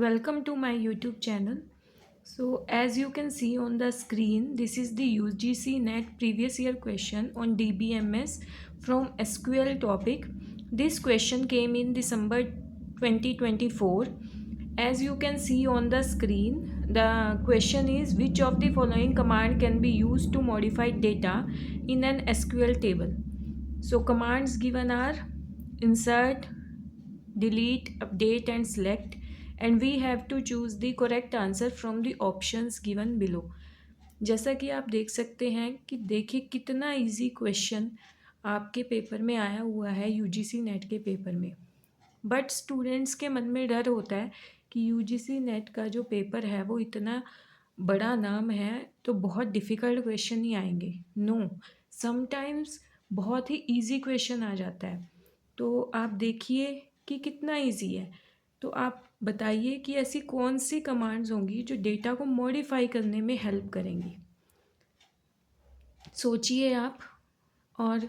Welcome to my YouTube channel. So as you can see on the screen, this is the UGC NET previous year question on DBMS from SQL topic. This question came in December 2024. As you can see on the screen, the question is which of the following command can be used to modify data in an SQL table. So commands given are insert, delete, update and select, and we have to choose the correct answer from the options given below. जैसा कि आप देख सकते हैं कि देखिए कितना easy question आपके पेपर में आया हुआ है यूजीसी नेट के पेपर में। बट स्टूडेंट्स के मन में डर होता है कि यूजीसी नेट का जो पेपर है वो इतना बड़ा नाम है तो बहुत डिफ़िकल्ट क्वेश्चन ही आएंगे। नो, समटाइम्स बहुत ही इजी क्वेश्चन आ जाता है। तो आप देखिए कि कितना इजी है। तो आप बताइए कि ऐसी कौन सी कमांड्स होंगी जो डेटा को मॉडिफाई करने में हेल्प करेंगी। सोचिए आप और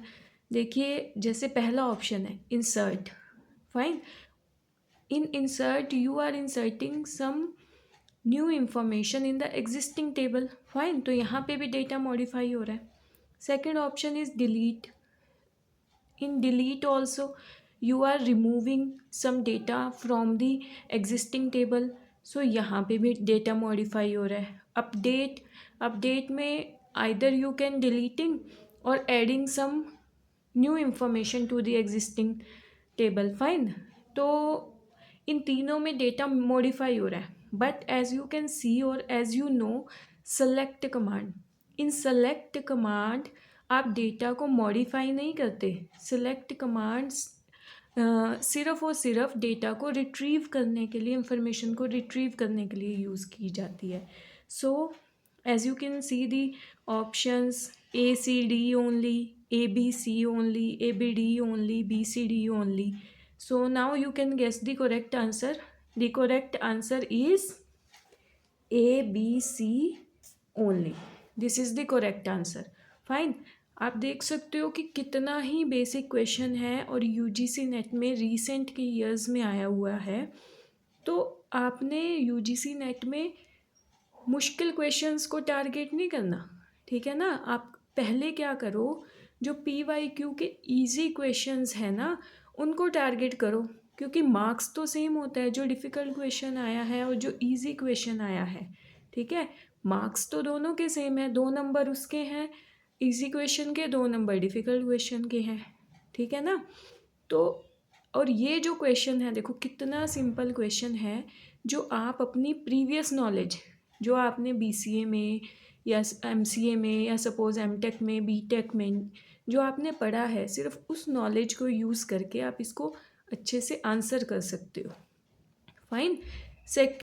देखिए, जैसे पहला ऑप्शन है insert. Fine, in insert you are inserting some new information in the existing table. Fine, तो यहाँ पे भी डेटा मॉडिफाई हो रहा है। Second option is delete. In delete also you are removing some data from the existing table, so यहाँ पे भी data modify हो रहा है। अपडेट में either you can deleting or adding some new information to the existing table। fine, तो इन तीनों में डेटा मॉडिफाई हो रहा है। But as you can see और as you know, select command, in select command आप डेटा को मॉडिफाई नहीं करते। सिलेक्ट कमांड्स सिर्फ और सिर्फ डेटा को रिट्रीव करने के लिए, इंफॉर्मेशन को रिट्रीव करने के लिए यूज़ की जाती है। So as you can see the options ACD only, ABC only, ABD only, BCD only. So now you can guess the correct answer. The correct answer is ABC only. This is the correct answer. Fine. आप देख सकते हो कि कितना ही basic question है और UGC net में recent के ईयर्स में आया हुआ है। तो आपने यूजीसी नेट में मुश्किल क्वेश्चंस को टारगेट नहीं करना, ठीक है ना। आप पहले क्या करो, जो PYQ के इजी क्वेश्चंस है ना उनको टारगेट करो, क्योंकि मार्क्स तो सेम होता है। जो डिफ़िकल्ट क्वेश्चन आया है और जो इजी क्वेश्चन आया है, ठीक है, मार्क्स तो दोनों के सेम है। 2 नंबर उसके हैं इजी क्वेश्चन के, 2 नंबर डिफ़िकल्ट क्वेश्चन के हैं, ठीक है ना। तो और ये जो क्वेश्चन है देखो कितना सिंपल क्वेश्चन है, जो आप अपनी प्रीवियस नॉलेज जो आपने BCA में या MCA में या सपोज़ MTech में, BTech में जो आपने पढ़ा है, सिर्फ उस नॉलेज को यूज़ करके आप इसको अच्छे से आंसर कर सकते हो। फाइन।